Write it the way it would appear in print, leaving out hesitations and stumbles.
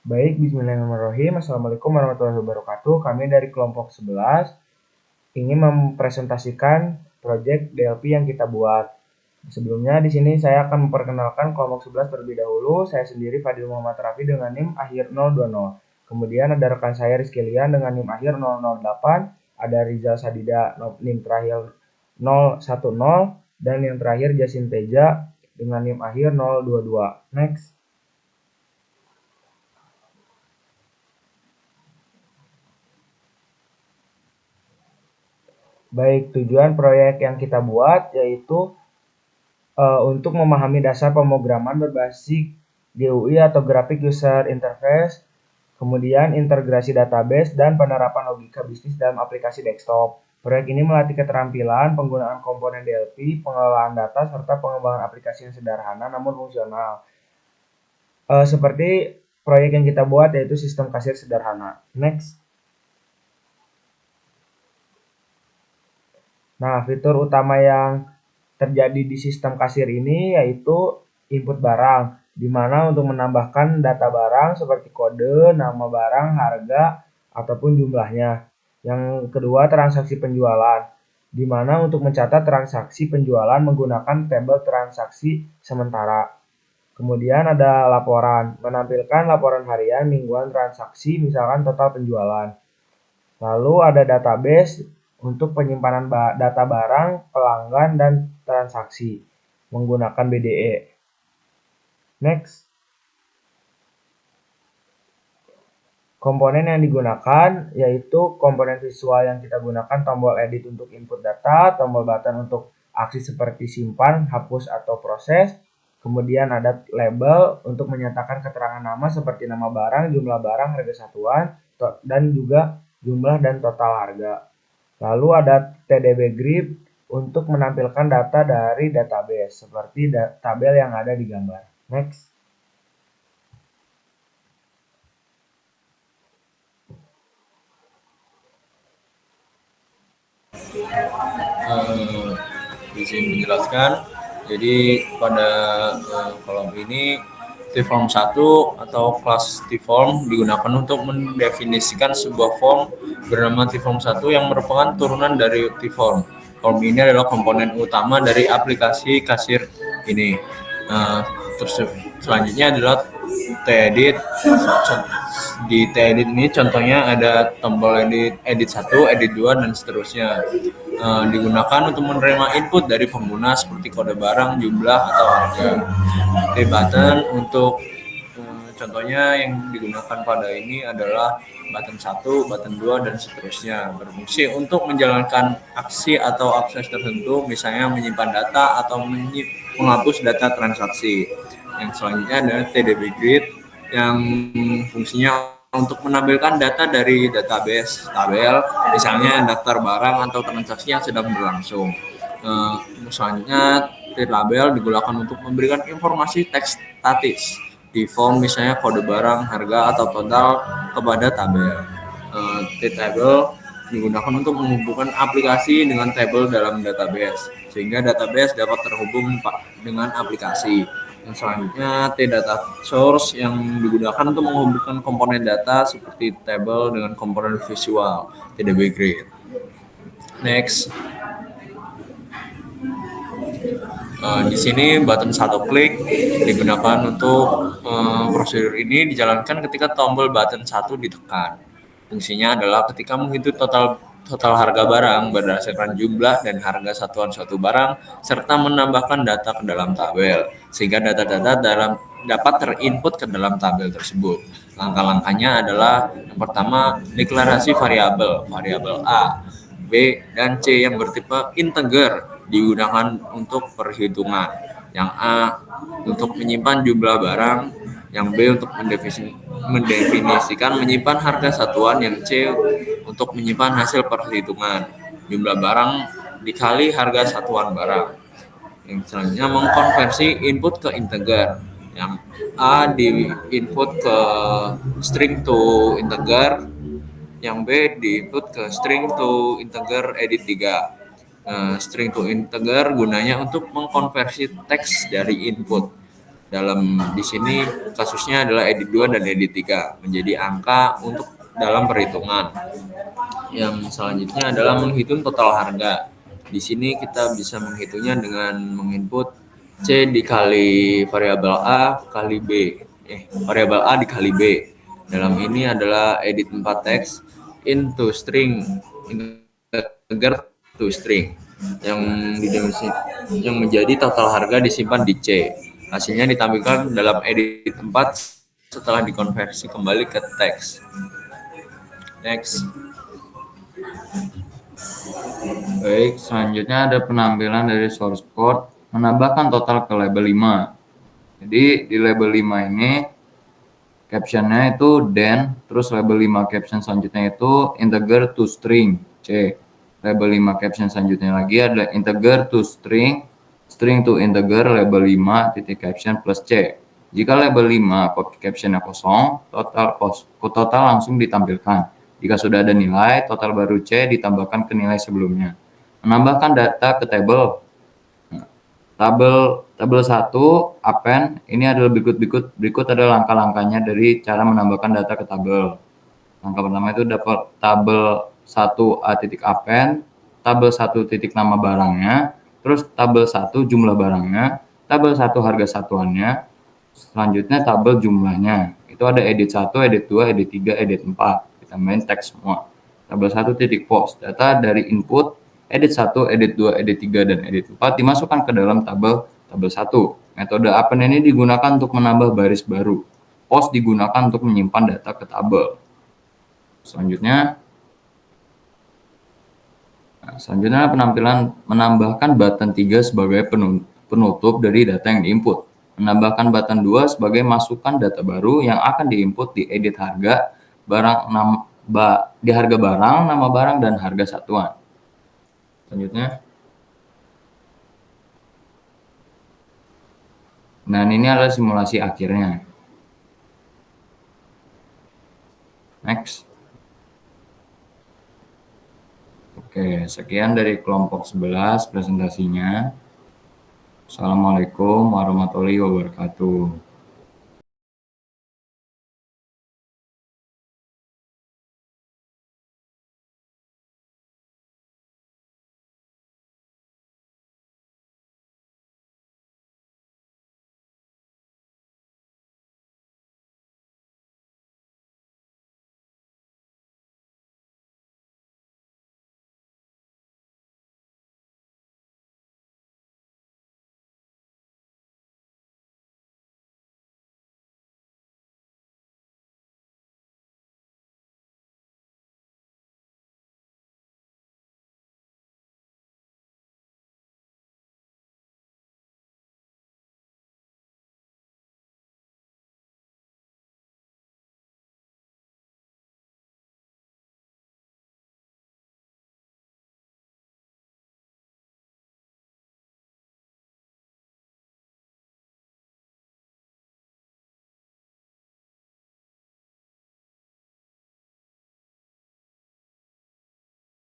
Baik, bismillahirrahmanirrahim. Assalamualaikum warahmatullahi wabarakatuh. Kami dari kelompok 11 ingin mempresentasikan proyek DLP yang kita buat. Sebelumnya di sini saya akan memperkenalkan kelompok 11 terlebih dahulu. Saya sendiri Fadil Muhammad Rafi dengan NIM akhir 020. Kemudian ada rekan saya Rizky Lian dengan NIM akhir 008. Ada Rizal Sadida NIM terakhir 010. Dan yang terakhir Jasin Teja dengan NIM akhir 022. Next. Baik, tujuan proyek yang kita buat yaitu untuk memahami dasar pemrograman berbasis GUI atau Graphic User Interface, kemudian integrasi database dan penerapan logika bisnis dalam aplikasi desktop. Proyek ini melatih keterampilan penggunaan komponen DLP, pengelolaan data, serta pengembangan aplikasi yang sederhana namun fungsional. Seperti proyek yang kita buat yaitu sistem kasir sederhana. Next. Nah, fitur utama yang terjadi di sistem kasir ini yaitu input barang, di mana untuk menambahkan data barang seperti kode, nama barang, harga, ataupun jumlahnya. Yang kedua, transaksi penjualan, di mana untuk mencatat transaksi penjualan menggunakan tabel transaksi sementara. Kemudian ada laporan, menampilkan laporan harian, mingguan transaksi, misalkan total penjualan. Lalu ada database untuk penyimpanan data barang, pelanggan, dan transaksi menggunakan BDE. Next. Komponen yang digunakan yaitu komponen visual yang kita gunakan tombol edit untuk input data, tombol button untuk aksi seperti simpan, hapus, atau proses. Kemudian ada label untuk menyatakan keterangan nama seperti nama barang, jumlah barang, harga satuan, dan juga jumlah dan total harga. Lalu ada TDB Grid untuk menampilkan data dari database seperti tabel yang ada di gambar. Next. Izin menjelaskan. Jadi pada kolom ini T-form 1 atau kelas T-form digunakan untuk mendefinisikan sebuah form bernama T-form 1 yang merupakan turunan dari T-form. Form ini adalah komponen utama dari aplikasi kasir ini. Terus selanjutnya adalah T-edit. Di T-edit ini contohnya ada tombol edit 1, edit 2, dan seterusnya. Digunakan untuk menerima input dari pengguna seperti kode barang, jumlah, atau harga. T-button untuk contohnya yang digunakan pada ini adalah button 1, button 2, dan seterusnya. Berfungsi untuk menjalankan aksi atau akses tertentu, misalnya menyimpan data atau menghapus data transaksi. Yang selanjutnya adalah TDB Grid yang fungsinya untuk menampilkan data dari database tabel, misalnya daftar barang atau transaksi yang sedang berlangsung. Selanjutnya, label digunakan untuk memberikan informasi teks statis di form, misalnya kode barang, harga, atau total kepada tabel. T-table digunakan untuk menghubungkan aplikasi dengan tabel dalam database, sehingga database dapat terhubung dengan aplikasi. Yang selanjutnya, T-data source yang digunakan untuk menghubungkan komponen data seperti table dengan komponen visual, TDB Grid. Next. Di sini button satu klik digunakan untuk prosedur ini dijalankan ketika tombol button 1 ditekan. Fungsinya adalah ketika menghitung total harga barang berdasarkan jumlah dan harga satuan suatu barang serta menambahkan data ke dalam tabel sehingga data-data dapat terinput ke dalam tabel tersebut. Langkah-langkahnya adalah yang pertama, deklarasi variabel A, B, dan C yang bertipe integer digunakan untuk perhitungan. Yang A untuk menyimpan jumlah barang, yang B untuk mendefinisikan menyimpan harga satuan, yang C untuk menyimpan hasil perhitungan jumlah barang dikali harga satuan barang. Yang selanjutnya mengkonversi input ke integer. Yang A di input ke string to integer, yang B di input ke string to integer edit 3. String to integer gunanya untuk mengkonversi teks dari input. Dalam di sini kasusnya adalah edit 2 dan edit 3 menjadi angka untuk dalam perhitungan. Yang selanjutnya adalah menghitung total harga. Di sini kita bisa menghitungnya dengan menginput C dikali variabel A kali B. Variabel A dikali B. Dalam ini adalah edit 4 teks into string integer to string yang menjadi total harga disimpan di C. Hasilnya ditampilkan dalam edit 4 setelah dikonversi kembali ke teks. Next. Baik, selanjutnya ada penampilan dari source code menambahkan total ke label 5. Jadi di label 5 ini captionnya itu then, terus label 5 caption selanjutnya itu integer to string C. Label 5 caption selanjutnya lagi adalah integer to string, string to integer label 5 titik caption plus C. Jika label 5 captionnya kosong, total langsung ditampilkan. Jika sudah ada nilai, total baru C ditambahkan ke nilai sebelumnya. Menambahkan data ke tabel. Tabel 1 append ini adalah berikut adalah langkah-langkahnya dari cara menambahkan data ke tabel. Langkah pertama itu dapat tabel 1 a titik append, tabel 1 titik nama barangnya, terus tabel 1 jumlah barangnya, tabel 1 harga satuannya, selanjutnya tabel jumlahnya. Itu ada edit 1, edit 2, edit 3, edit 4. Ditambahin teks semua. Tabel 1 titik post, data dari input edit 1, edit 2, edit 3, dan edit 4 dimasukkan ke dalam tabel 1. Metode append ini digunakan untuk menambah baris baru. Post digunakan untuk menyimpan data ke tabel. Selanjutnya penampilan menambahkan button 3 sebagai penutup dari data yang diinput. Menambahkan button 2 sebagai masukan data baru yang akan diinput di edit harga barang, di harga barang, nama barang, dan harga satuan. Selanjutnya, nah ini adalah simulasi akhirnya. Next. Oke, sekian dari kelompok 11 presentasinya. Assalamualaikum warahmatullahi wabarakatuh.